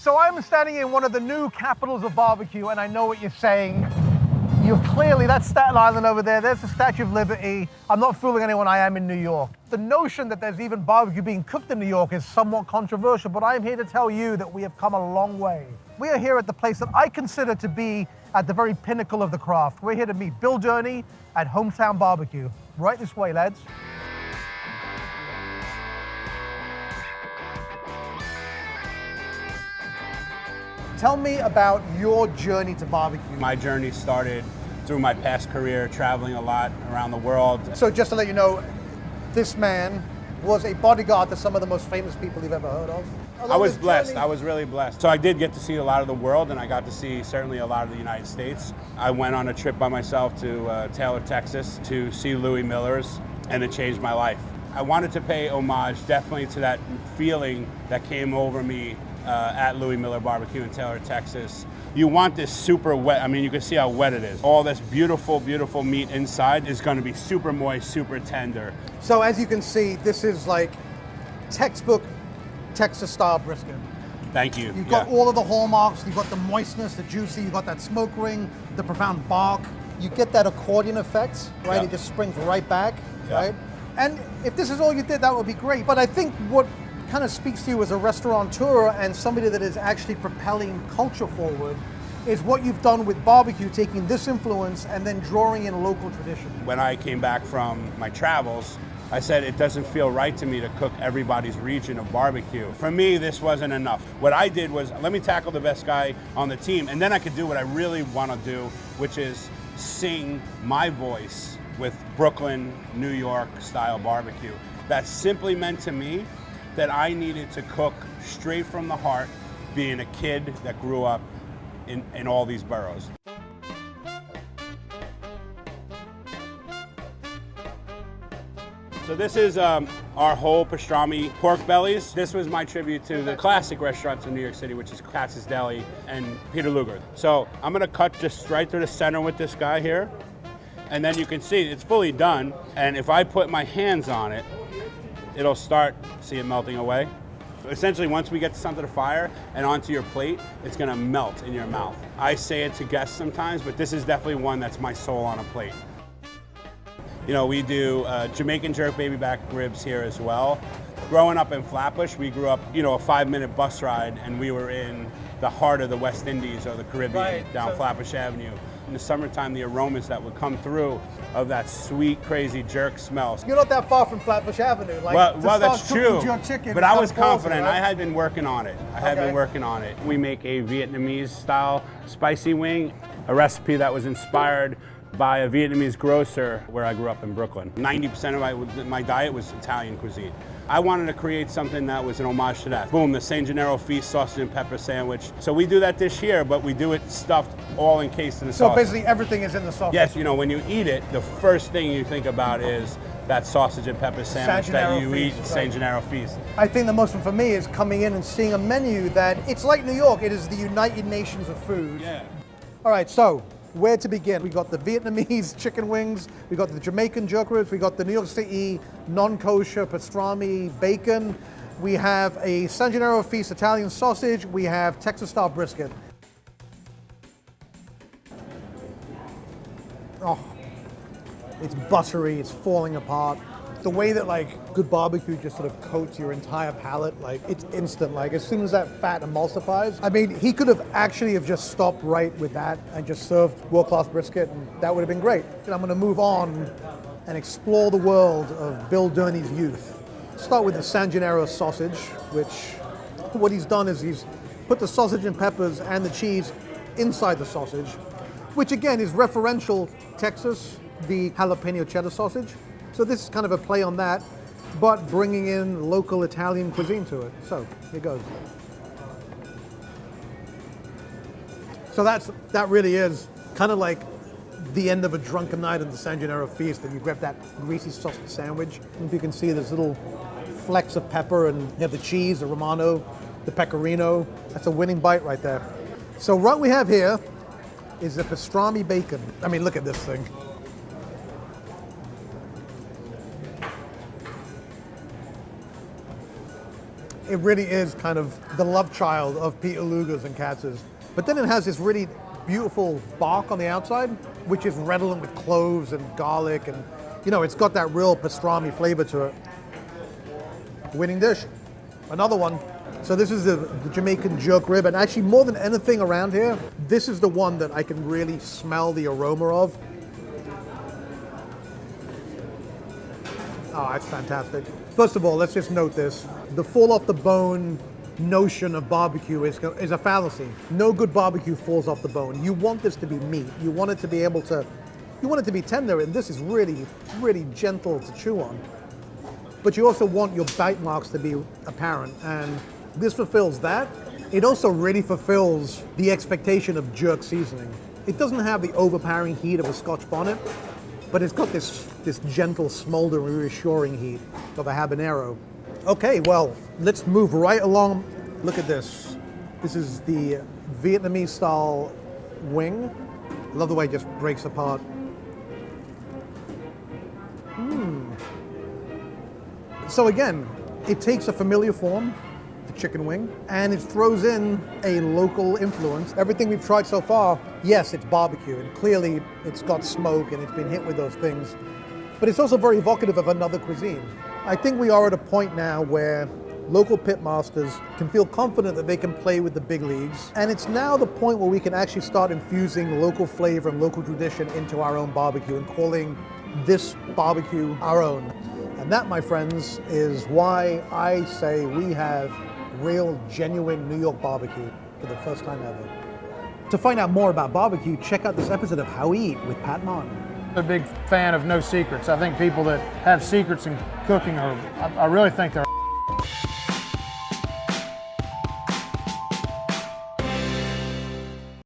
So I'm standing in one of the new capitals of barbecue, and I know what you're saying. You're clearly, that's Staten Island over there, there's the Statue of Liberty. I'm not fooling anyone, I am in New York. The notion that there's even barbecue being cooked in New York is somewhat controversial, but I'm here to tell you that we have come a long way. We are here at the place that I consider to be at the very pinnacle of the craft. We're here to meet Bill Durney at Hometown Barbecue. Right this way, lads. Tell me about your journey to barbecue. My journey started through my past career, traveling a lot around the world. So just to let you know, this man was a bodyguard to some of the most famous people you've ever heard of. I was blessed. I was really blessed. So I did get to see a lot of the world, and I got to see certainly a lot of the United States. I went on a trip by myself to Taylor, Texas to see Louis Miller's, and it changed my life. I wanted to pay homage definitely to that feeling that came over me at Louis Miller Barbecue in Taylor, Texas. You want this super wet, I mean, you can see how wet it is. All this beautiful, beautiful meat inside is gonna be super moist, super tender. So as you can see, this is like textbook Texas style brisket. Thank you. You've got all of the hallmarks, you've got the moistness, the juicy, you've got that smoke ring, the profound bark. You get that accordion effect, right? It just springs right back, right? And if this is all you did, that would be great. But I think what kind of speaks to you as a restaurateur and somebody that is actually propelling culture forward is what you've done with barbecue, taking this influence and then drawing in local tradition. When I came back from my travels, I said it doesn't feel right to me to cook everybody's region of barbecue. For me, this wasn't enough. What I did was, let me tackle the best guy on the team, and then I could do what I really want to do, which is sing my voice with Brooklyn, New York style barbecue. That simply meant to me that I needed to cook straight from the heart, being a kid that grew up in all these boroughs. So this is our whole pastrami pork bellies. This was my tribute to the classic restaurants in New York City, which is Katz's Deli and Peter Luger. So I'm gonna cut just right through the center with this guy here. And then you can see it's fully done. And if I put my hands on it, it'll start, see it melting away. Essentially, once we get this onto the fire and onto your plate, it's gonna melt in your mouth. I say it to guests sometimes, but this is definitely one that's my soul on a plate. You know, we do Jamaican jerk baby back ribs here as well. Growing up in Flatbush, we grew up, you know, a 5-minute bus ride, and we were in the heart of the West Indies or the Caribbean, down Flatbush Avenue. In the summertime, the aromas that would come through of that sweet, crazy jerk smell. You're not that far from Flatbush Avenue. Like, well that's true. Chicken, but I was ballsy, confident. right? I had been working on it. We make a Vietnamese style spicy wing, a recipe that was inspired by a Vietnamese grocer where I grew up in Brooklyn. 90% of my diet was Italian cuisine. I wanted to create something that was an homage to that. Boom, the San Gennaro Feast sausage and pepper sandwich. So we do that dish here, but we do it stuffed all encased in the sauce. So basically everything is in the sausage. Yes, you know, when you eat it, the first thing you think about is that sausage and pepper sandwich that you eat at San Gennaro Feast. I think the most one for me is coming in and seeing a menu that, it's like New York, it is the United Nations of food. Yeah. All right, so where to begin? We got the Vietnamese chicken wings, we got the Jamaican jerk ribs, we got the New York City non-kosher pastrami bacon, we have a San Gennaro Feast Italian sausage, we have Texas style brisket. Oh, it's buttery, it's falling apart. The way that like good barbecue just sort of coats your entire palate, like it's instant. Like as soon as that fat emulsifies, I mean, he could have actually have just stopped right with that and just served world-class brisket, and that would have been great. And I'm gonna move on and explore the world of Bill Durney's youth. Start with the San Gennaro sausage, which what he's done is he's put the sausage and peppers and the cheese inside the sausage, which again is referential Texas, the jalapeno cheddar sausage. So this is kind of a play on that, but bringing in local Italian cuisine to it. So here goes. So that really is kind of like the end of a drunken night at the San Gennaro Feast, and you grab that greasy sausage sandwich. If you can see, there's little flecks of pepper, and you have the cheese, the Romano, the pecorino. That's a winning bite right there. So what we have here is the pastrami bacon. I mean, look at this thing. It It really is kind of the love child of Peter Luger's and Katz's. But then it has this really beautiful bark on the outside, which is redolent with cloves and garlic, and it's got that real pastrami flavor to it. Winning dish. Another one. So this is the Jamaican jerk rib, and actually more than anything around here, this is the one that I can really smell the aroma of. Oh, it's fantastic. First of all, let's just note this. The fall off the bone notion of barbecue is a fallacy. No good barbecue falls off the bone. You want this to be meat. You want it to be you want it to be tender, and this is really, really gentle to chew on. But you also want your bite marks to be apparent, and this fulfills that. It also really fulfills the expectation of jerk seasoning. It doesn't have the overpowering heat of a Scotch bonnet, but it's got this gentle, smoldering, reassuring heat of a habanero. Okay, well, let's move right along. Look at this. This is the Vietnamese style wing. I love the way it just breaks apart. So again, it takes a familiar form, the chicken wing, and it throws in a local influence. Everything we've tried so far, yes, it's barbecue, and clearly it's got smoke and it's been hit with those things, but it's also very evocative of another cuisine. I think we are at a point now where local pitmasters can feel confident that they can play with the big leagues, and it's now the point where we can actually start infusing local flavor and local tradition into our own barbecue and calling this barbecue our own. And that, my friends, is why I say we have real, genuine New York barbecue for the first time ever. To find out more about barbecue, check out this episode of How We Eat with Pat Martin. I'm a big fan of no secrets. I think people that have secrets in cooking I really think they're